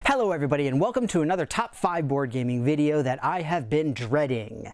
Hello everybody and welcome to another top 5 board gaming video that I have been dreading.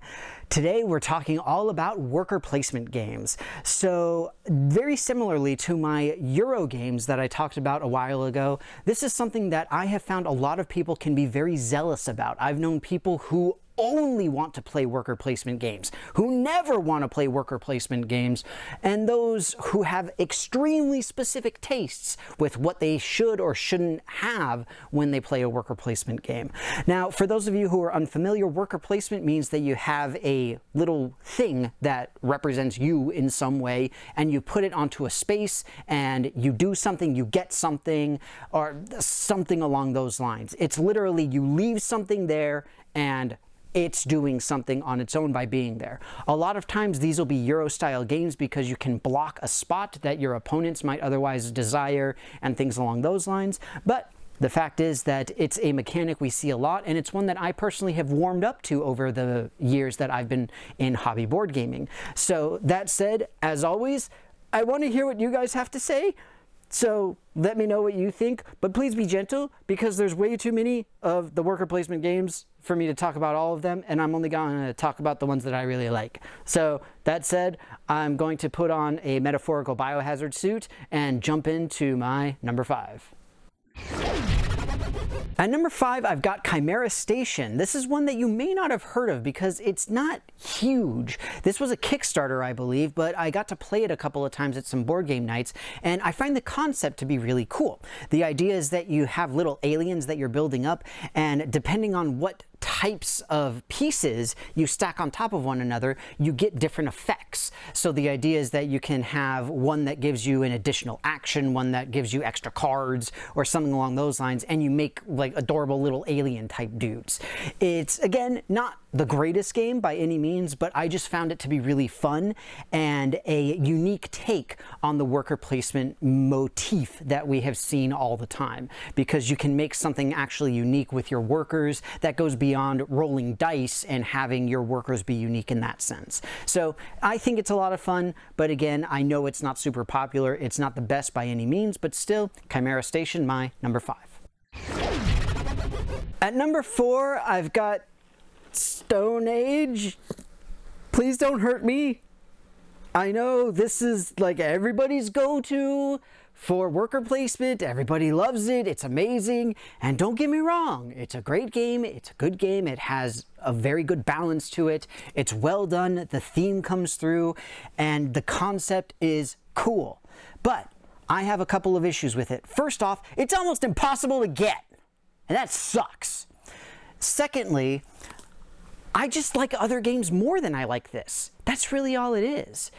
Today we're talking all about worker placement games. So very similarly to my Euro games that I talked about a while ago, this is something that I have found a lot of people can be very zealous about. I've known people who only want to play worker placement games, who never want to play worker placement games, and those who have extremely specific tastes with what they should or shouldn't have when they play a worker placement game. Now, for those of you who are unfamiliar, worker placement means that you have a little thing that represents you in some way, and you put it onto a space, and you do something, you get something, or something along those lines. It's literally you leave something there, and it's doing something on its own by being there. A lot of times these will be Euro-style games because you can block a spot that your opponents might otherwise desire and things along those lines. But the fact is that it's a mechanic we see a lot, and it's one that I personally have warmed up to over the years that I've been in hobby board gaming. So that said, as always, I want to hear what you guys have to say. So let me know what you think, but please be gentle because there's way too many of the worker placement games for me to talk about all of them, and I'm only going to talk about the ones that I really like. So that said, I'm going to put on a metaphorical biohazard suit and jump into my number 5. At number 5, I've got Chimera Station. This is one that you may not have heard of because it's not huge. This was a Kickstarter, I believe, but I got to play it a couple of times at some board game nights, and I find the concept to be really cool. The idea is that you have little aliens that you're building up, and depending on what types of pieces you stack on top of one another, you get different effects. So the idea is that you can have one that gives you an additional action, one that gives you extra cards, or something along those lines, and you make like adorable little alien type dudes. It's, again, not the greatest game by any means, but I just found it to be really fun and a unique take on the worker placement motif that we have seen all the time, because you can make something actually unique with your workers that goes beyond rolling dice and having your workers be unique in that sense. So I think it's a lot of fun, but again, I know it's not super popular. It's not the best by any means, but still, Chimera Station, my number 5. At number 4, I've got Stone Age. Please don't hurt me. I know this is like everybody's go-to for worker placement. Everybody loves it. It's amazing. And don't get me wrong, it's a great game. It's a good game. It has a very good balance to it. It's well done. The theme comes through and the concept is cool. But I have a couple of issues with it. First off, it's almost impossible to get, and that sucks. Secondly, I just like other games more than I like this. That's really all it is.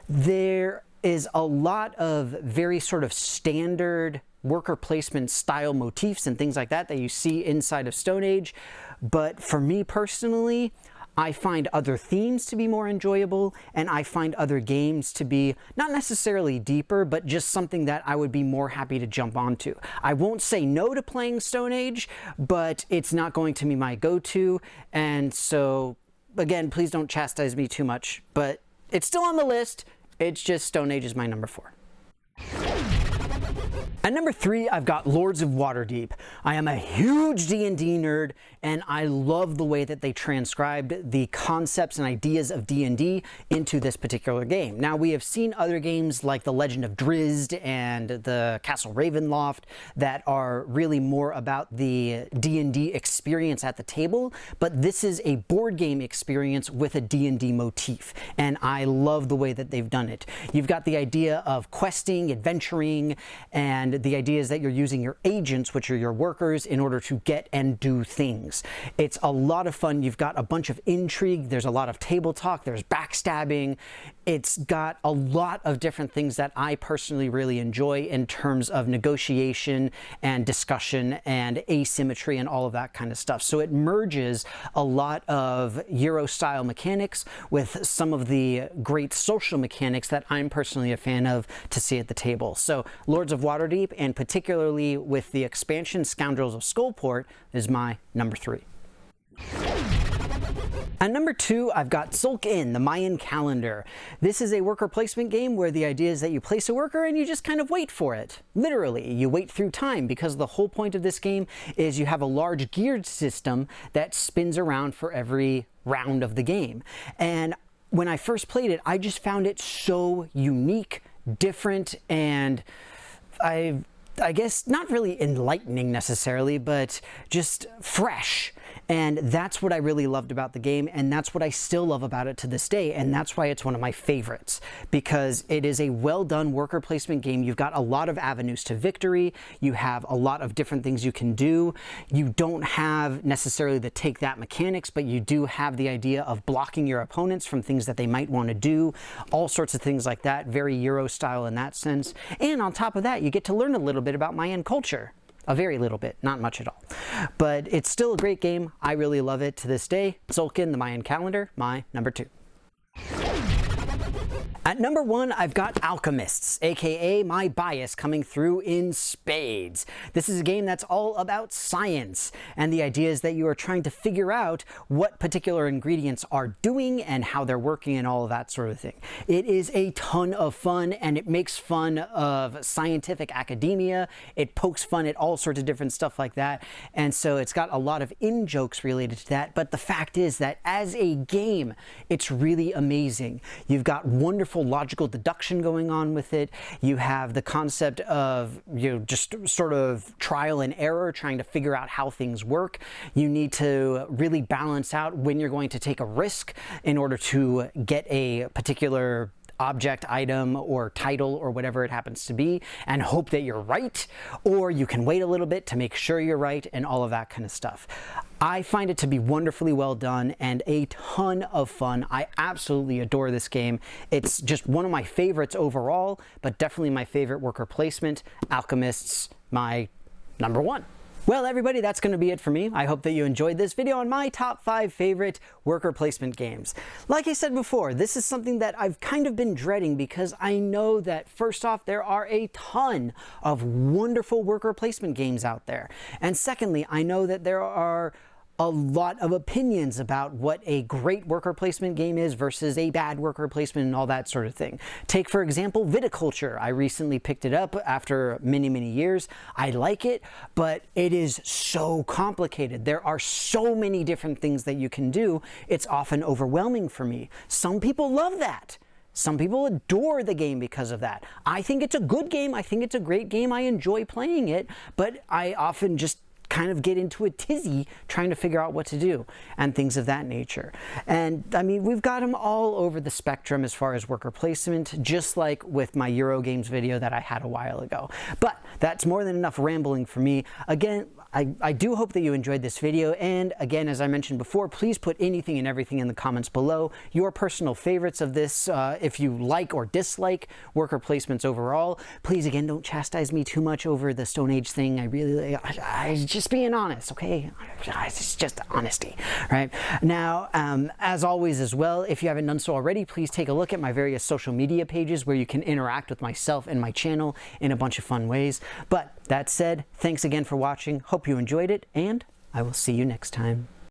There is a lot of very sort of standard worker placement style motifs and things like that that you see inside of Stone Age. But for me personally, I find other themes to be more enjoyable, and I find other games to be not necessarily deeper, but just something that I would be more happy to jump onto. I won't say no to playing Stone Age, but it's not going to be my go-to, and so, again, please don't chastise me too much, but it's still on the list. It's just Stone Age is my number 4. At number 3, I've got Lords of Waterdeep. I am a huge D&D nerd, and I love the way that they transcribed the concepts and ideas of D&D into this particular game. Now, we have seen other games like The Legend of Drizzt and the Castle Ravenloft that are really more about the D&D experience at the table, but this is a board game experience with a D&D motif, and I love the way that they've done it. You've got the idea of questing, adventuring, and the idea is that you're using your agents, which are your workers, in order to get and do things. It's a lot of fun. You've got a bunch of intrigue. There's a lot of table talk. There's backstabbing. It's got a lot of different things that I personally really enjoy in terms of negotiation and discussion and asymmetry and all of that kind of stuff. So it merges a lot of Euro-style mechanics with some of the great social mechanics that I'm personally a fan of to see at the table. So Lords of Waterdeep, and particularly with the expansion Scoundrels of Skullport, is my number 3. At number 2, I've got Sulk In, the Mayan calendar. This is a worker placement game where the idea is that you place a worker and you just kind of wait for it. Literally, you wait through time, because the whole point of this game is you have a large geared system that spins around for every round of the game. And when I first played it, I just found it so unique, different, and I guess not really enlightening necessarily, but just fresh. And that's what I really loved about the game, and that's what I still love about it to this day, and that's why it's one of my favorites, because it is a well-done worker placement game. You've got a lot of avenues to victory, you have a lot of different things you can do. You don't have necessarily the take that mechanics, but you do have the idea of blocking your opponents from things that they might want to do, all sorts of things like that, very Euro style in that sense. And on top of that, you get to learn a little bit about Mayan culture. A very little bit, not much at all. But it's still a great game. I really love it to this day. Sulk In, the Mayan calendar, my number 2. At number 1, I've got Alchemists, aka my bias coming through in spades. This is a game that's all about science, and the idea is that you are trying to figure out what particular ingredients are doing and how they're working and all of that sort of thing. It is a ton of fun, and it makes fun of scientific academia. It pokes fun at all sorts of different stuff like that, and so it's got a lot of in-jokes related to that, but the fact is that as a game, it's really amazing. You've got wonderful logical deduction going on with it. You have the concept of, just sort of trial and error, trying to figure out how things work. You need to really balance out when you're going to take a risk in order to get a particular object, item, or title, or whatever it happens to be, and hope that you're right, or you can wait a little bit to make sure you're right, and all of that kind of stuff. I find it to be wonderfully well done and a ton of fun. I absolutely adore this game. It's just one of my favorites overall, but definitely my favorite worker placement. Alchemists, my number 1. Well, everybody, that's going to be it for me. I hope that you enjoyed this video on my top 5 favorite worker placement games. Like I said before, this is something that I've kind of been dreading, because I know that, first off, there are a ton of wonderful worker placement games out there. And secondly, I know that there are a lot of opinions about what a great worker placement game is versus a bad worker placement and all that sort of thing. Take, for example, Viticulture. I recently picked it up after many, many years. I like it, but it is so complicated. There are so many different things that you can do. It's often overwhelming for me. Some people love that. Some people adore the game because of that. I think it's a good game. I think it's a great game. I enjoy playing it, but I often just kind of get into a tizzy trying to figure out what to do and things of that nature. And I mean, we've got them all over the spectrum as far as worker placement, just like with my Euro games video that I had a while ago. But that's more than enough rambling for me. Again, I do hope that you enjoyed this video, and again, as I mentioned before, please put anything and everything in the comments below, your personal favorites of this, if you like or dislike worker placements overall. Please, again, don't chastise me too much over the Stone Age thing. I just being honest, okay? It's just honesty, right? Now, as always as well, if you haven't done so already, please take a look at my various social media pages where you can interact with myself and my channel in a bunch of fun ways. But that said, thanks again for watching. Hope you enjoyed it, and I will see you next time.